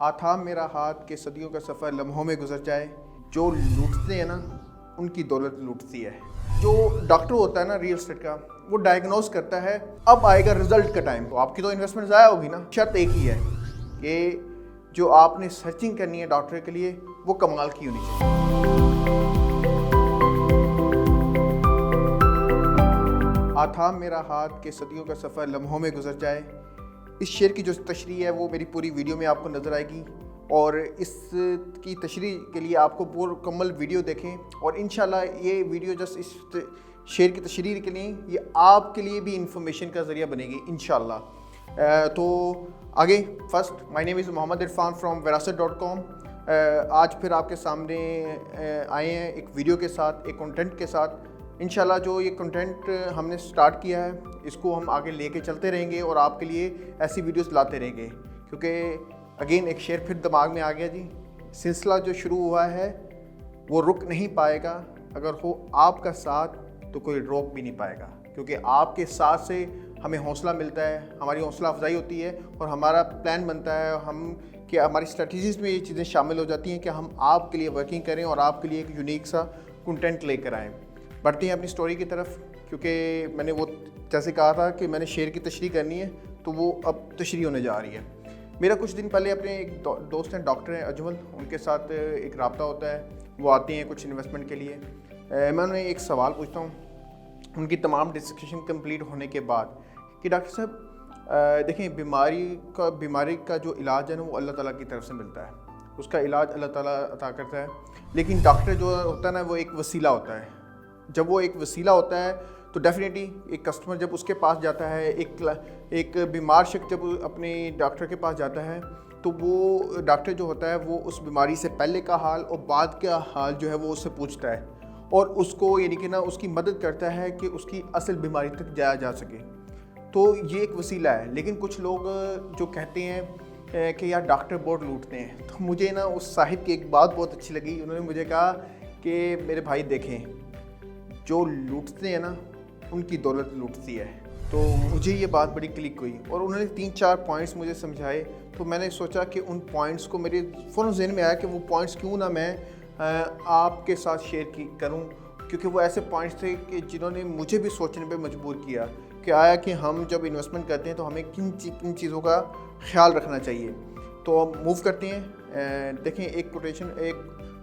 आथाम मेरा हाथ के सदियों का सफ़र लम्हों में गुजर जाए। जो लूटते हैं ना उनकी दौलत लूटती है। जो डॉक्टर होता है ना रियल एस्टेट का, वो डायग्नोस करता है अब आएगा रिजल्ट का टाइम, तो आपकी तो इन्वेस्टमेंट ज़ाया होगी ना। शर्त एक ही है कि जो आपने सर्चिंग करनी है डॉक्टर के लिए वो कमाल की होनी चाहिए। आथाम मेरा हाथ के सदियों का सफ़र लम्हों में गुजर जाए, इस शेर की जो तशरीह है वो मेरी पूरी वीडियो में आपको नज़र आएगी और इसकी तशरीह के लिए आपको मुकम्मल वीडियो देखें और इंशाल्लाह ये वीडियो जस्ट इस शेर की तशरीह के लिए ये आपके लिए भी इंफॉर्मेशन का ज़रिया बनेगी इंशाल्लाह। तो आगे first my name is Mohammad Irfan from Virasat.com। आज फिर आपके सामने आए हैं एक वीडियो के साथ, एक कंटेंट के साथ। इंशाल्लाह जो ये कंटेंट हमने स्टार्ट किया है इसको हम आगे लेके चलते रहेंगे और आपके लिए ऐसी वीडियोस लाते रहेंगे, क्योंकि अगेन एक शेर फिर दिमाग में आ गया जी। सिलसिला जो शुरू हुआ है वो रुक नहीं पाएगा, अगर हो आपका साथ तो कोई रोक भी नहीं पाएगा, क्योंकि आपके साथ से हमें हौसला मिलता है, हमारी हौसला अफजाई होती है और हमारा प्लान बनता है कि हमारी स्ट्रेटजीज़ में ये चीज़ें शामिल हो जाती हैं कि हम आपके लिए वर्किंग करें और आपके लिए एक यूनिक सा कंटेंट लेकर आएँ। बढ़ते हैं अपनी स्टोरी की तरफ, क्योंकि मैंने वो जैसे कहा था कि मैंने शेर की तशरीह करनी है तो वो अब तशरीह होने जा रही है। मेरा कुछ दिन पहले अपने एक दोस्त हैं, डॉक्टर हैं अजमल, उनके साथ एक रब्ता होता है। वो आते हैं कुछ इन्वेस्टमेंट के लिए। मैं उन्हें एक सवाल पूछता हूँ उनकी तमाम डिस्कशन कंप्लीट होने के बाद कि डॉक्टर साहब देखें, बीमारी का जो इलाज है ना वो अल्लाह ताला की तरफ से मिलता है, उसका इलाज अल्लाह ताला अता करता है। लेकिन डॉक्टर जो होता है ना वो एक वसीला होता है। जब वो एक वसीला होता है तो डेफिनेटली एक कस्टमर जब उसके पास जाता है, एक बीमार शख्स जब अपने डॉक्टर के पास जाता है तो वो डॉक्टर जो होता है वो उस बीमारी से पहले का हाल और बाद का हाल जो है वो उससे पूछता है और उसको यानी कि ना उसकी मदद करता है कि उसकी असल बीमारी तक जाया जा सके। तो ये एक वसीला है। लेकिन कुछ लोग जो कहते हैं कि यार डॉक्टर बहुत लूटते हैं, तो मुझे ना उस साहिब की एक बात बहुत अच्छी लगी। उन्होंने मुझे कहा कि मेरे भाई देखें, जो लूटते हैं ना उनकी दौलत लूटती है। तो मुझे ये बात बड़ी क्लिक हुई और उन्होंने 3-4 पॉइंट्स मुझे समझाए। तो मैंने सोचा कि उन पॉइंट्स को मेरे फ़ौरन ज़हन में आया कि वो पॉइंट्स क्यों ना मैं आपके साथ शेयर करूं, क्योंकि वो ऐसे पॉइंट्स थे कि जिन्होंने मुझे भी सोचने पे मजबूर किया कि आया कि हम जब इन्वेस्टमेंट करते हैं तो हमें किन चीज़ों का ख्याल रखना चाहिए। तो अब मूव करते हैं। देखें, एक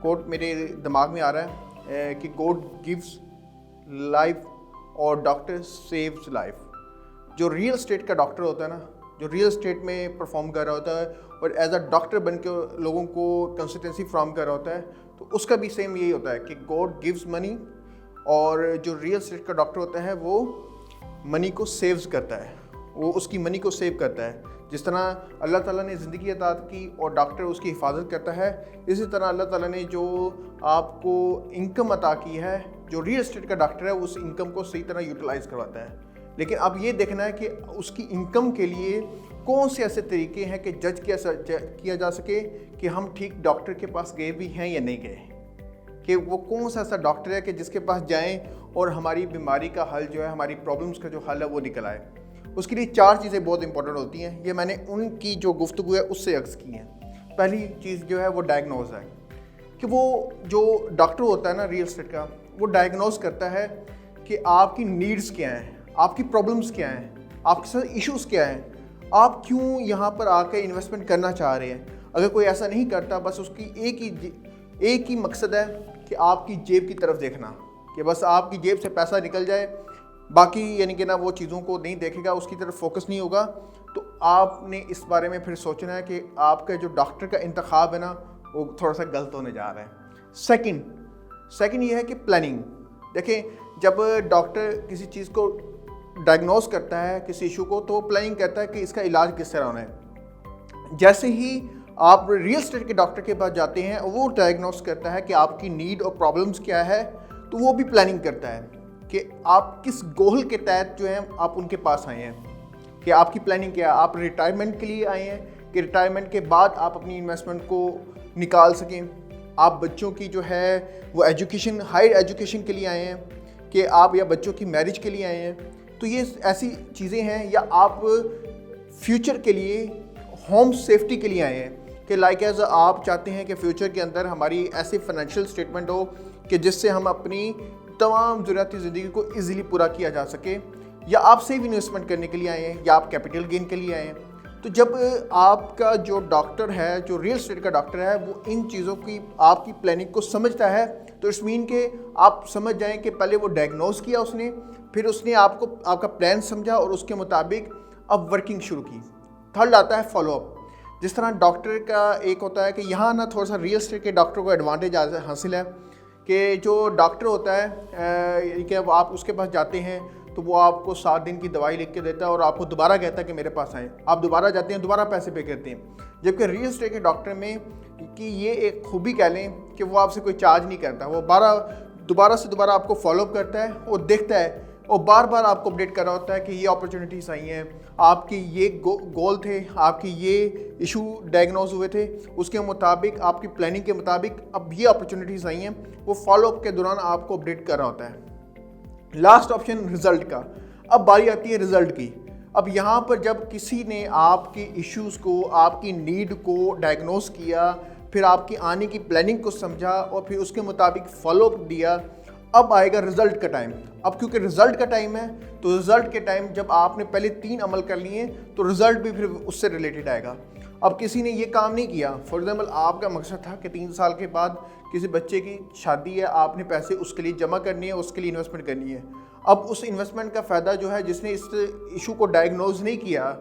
कोट मेरे दिमाग में आ रहा है कि गॉड गिव्स लाइफ और डॉक्टर सेव्स लाइफ। जो रियल एस्टेट का डॉक्टर होता है ना, जो रियल एस्टेट में परफॉर्म कर रहा होता है और एज अ डॉक्टर बन के लोगों को कंसल्टेंसी फ्राहम कर रहा होता है, तो उसका भी सेम यही होता है कि गॉड गिव्स मनी और जो रियल एस्टेट का डॉक्टर होता है वो मनी को सेव्स करता है, वो उसकी मनी को सेव करता है। जिस तरह अल्लाह ताला ने ज़िंदगी अता की और डॉक्टर उसकी हिफाजत करता है, इसी तरह अल्लाह ताला ने जो आपको इनकम अता की है, जो रियल एस्टेट का डॉक्टर है उस इनकम को सही तरह यूटिलाइज़ करवाता है। लेकिन अब ये देखना है कि उसकी इनकम के लिए कौन से ऐसे तरीके हैं कि जज किया जा सके कि हम ठीक डॉक्टर के पास गए भी हैं या नहीं गए, कि वो कौन सा ऐसा डॉक्टर है कि जिसके पास जाएं और हमारी बीमारी का हल जो है, हमारी प्रॉब्लम्स का जो हल है वो निकल आए। उसके लिए 4 चीज़ें बहुत इंपॉर्टेंट होती हैं। ये मैंने उनकी जो गुफ्तगू है उससे अक्स की हैं। पहली चीज़ जो है वो डायग्नोज है कि वो जो डॉक्टर होता है ना रियल एस्टेट का, वो डायग्नोज करता है कि आपकी नीड्स क्या हैं, आपकी प्रॉब्लम्स क्या हैं, आपके साथ इश्यूज़ क्या हैं, आप क्यों यहाँ पर आकर इन्वेस्टमेंट करना चाह रहे हैं। अगर कोई ऐसा नहीं करता, बस उसकी एक ही मकसद है कि आपकी जेब की तरफ देखना, कि बस आपकी जेब से पैसा निकल जाए, बाकी यानी कि ना वो चीज़ों को नहीं देखेगा, उसकी तरफ फोकस नहीं होगा, तो आपने इस बारे में फिर सोचना है कि आपका जो डॉक्टर का इंतखाब है ना वो थोड़ा सा गलत होने जा रहा है। सेकंड ये है कि प्लानिंग। देखें, जब डॉक्टर किसी चीज़ को डायग्नोस करता है, किसी इशू को, तो वो प्लानिंग करता है कि इसका इलाज किस तरह होना है। जैसे ही आप रियल एस्टेट के डॉक्टर के पास जाते हैं, वो डायग्नोस करता है कि आपकी नीड और प्रॉब्लम्स क्या है, तो वो भी प्लानिंग करता है कि आप किस गोल के तहत जो है आप उनके पास आए हैं, कि आपकी प्लानिंग क्या है। आप रिटायरमेंट के लिए आए हैं कि रिटायरमेंट के बाद आप अपनी इन्वेस्टमेंट को निकाल सकें। आप बच्चों की जो है वो एजुकेशन, हायर एजुकेशन के लिए आए हैं कि आप या बच्चों की मैरिज के लिए आए हैं। तो ये ऐसी चीज़ें हैं, या आप फ्यूचर के लिए होम सेफ्टी के लिए आए हैं कि लाइक एज आप चाहते हैं कि फ्यूचर के अंदर हमारी ऐसी फाइनेंशियल स्टेटमेंट हो कि जिससे हम अपनी तमाम ज़रूरती ज़िंदगी को ईज़िली पूरा किया जा सके, या आप सेव इन्वेस्टमेंट करने के लिए आए हैं या आप कैपिटल गेन के लिए आए हैं। तो जब आपका जो डॉक्टर है, जो रियल एस्टेट का डॉक्टर है, वो इन चीज़ों की आपकी प्लानिंग को समझता है, तो इट्स मीन के आप समझ जाएं कि पहले वो डायग्नोज किया उसने, फिर उसने आपको आपका प्लान समझा और उसके मुताबिक अब वर्किंग शुरू की। थर्ड आता है फॉलोअप। जिस तरह डॉक्टर का एक होता है कि यहाँ ना थोड़ा सा रियल एस्टेट के डॉक्टर को एडवांटेज हासिल है कि जो डॉक्टर होता है कि आप उसके पास जाते हैं तो वो आपको 7 दिन की दवाई लिख के देता है और आपको दोबारा कहता है कि मेरे पास आएँ। आप दोबारा जाते हैं, दोबारा पैसे पे करते हैं। जबकि रियल एस्टेट के डॉक्टर में कि ये एक खूबी कह लें कि वो आपसे कोई चार्ज नहीं करता, वो दोबारा से दोबारा आपको फॉलोअप करता है, वो देखता है और बार बार आपको अपडेट कर रहा होता है कि ये अपॉर्चुनिटीज़ आई हैं, आपके ये गोल थे, आपकी ये इशू डायग्नोज हुए थे, उसके मुताबिक आपकी प्लानिंग के मुताबिक अब ये अपॉर्चुनिटीज़ आई हैं। वो फॉलोअप के दौरान आपको अपडेट कर रहा होता है। लास्ट ऑप्शन रिज़ल्ट का। अब बारी आती है रिज़ल्ट की। अब यहाँ पर जब किसी ने आपकी इश्यूज़ को, आपकी नीड को डायग्नोज किया, फिर आपकी आने की प्लानिंग को समझा और फिर उसके मुताबिक फॉलोअप दिया, अब आएगा रिज़ल्ट का टाइम। अब क्योंकि रिज़ल्ट का टाइम है तो रिज़ल्ट के टाइम जब आपने पहले 3 अमल कर लिए तो रिज़ल्ट भी फिर उससे रिलेटेड आएगा। अब किसी ने ये काम नहीं किया, फॉर एग्जांपल आपका मकसद था कि 3 साल के बाद किसी बच्चे की शादी है, आपने पैसे उसके लिए जमा करनी है, उसके लिए इन्वेस्टमेंट करनी है। अब उस इन्वेस्टमेंट का फ़ायदा जो है, जिसने इस इशू को डायग्नोज नहीं किया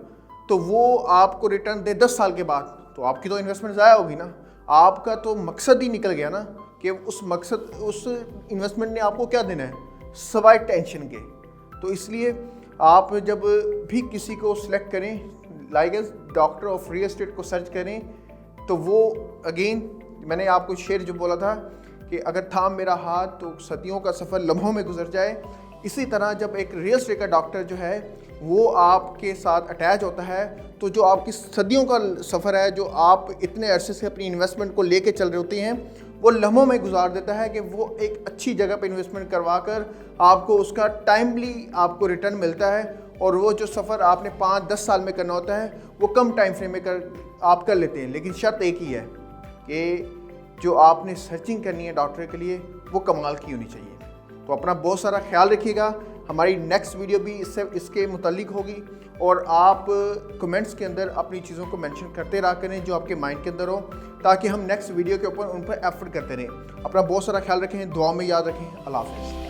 तो वो आपको रिटर्न दे 10 साल के बाद, तो आपकी तो इन्वेस्टमेंट ज़ाया होगी ना। आपका तो मकसद ही निकल गया ना कि उस इन्वेस्टमेंट ने आपको क्या देना है, सवाए टेंशन के। तो इसलिए आप जब भी किसी को सिलेक्ट करें, like as doctor of real estate को सर्च करें, तो वो अगेन मैंने आपको शेर जो बोला था कि अगर थाम मेरा हाथ तो सदियों का सफ़र लम्हों में गुजर जाए। इसी तरह जब एक रियल एस्टेट का डॉक्टर जो है वो आपके साथ अटैच होता है, तो जो आपकी सदियों का सफ़र है, जो आप इतने अरसे से अपनी इन्वेस्टमेंट को लेके चल रहे होते हैं, वो लम्हों में गुजार देता है कि वो एक अच्छी जगह पर इन्वेस्टमेंट करवा कर आपको उसका टाइमली आपको रिटर्न मिलता है। और वो जो सफ़र आपने 5-10 साल में करना होता है वो कम टाइम फ्रेम में आप कर लेते हैं। लेकिन शर्त एक ही है कि जो आपने सर्चिंग करनी है डॉक्टर के लिए वो कमाल की होनी चाहिए। तो अपना बहुत सारा ख्याल रखिएगा। हमारी नेक्स्ट वीडियो भी इसके मुतालिक होगी और आप कमेंट्स के अंदर अपनी चीज़ों को मेंशन करते रहा करें जो आपके माइंड के अंदर हो, ताकि हम नेक्स्ट वीडियो के ऊपर उन पर एफर्ट करते रहें। अपना बहुत सारा ख्याल रखें, दुआ में याद रखें। अल्लाह हाफ़िज़।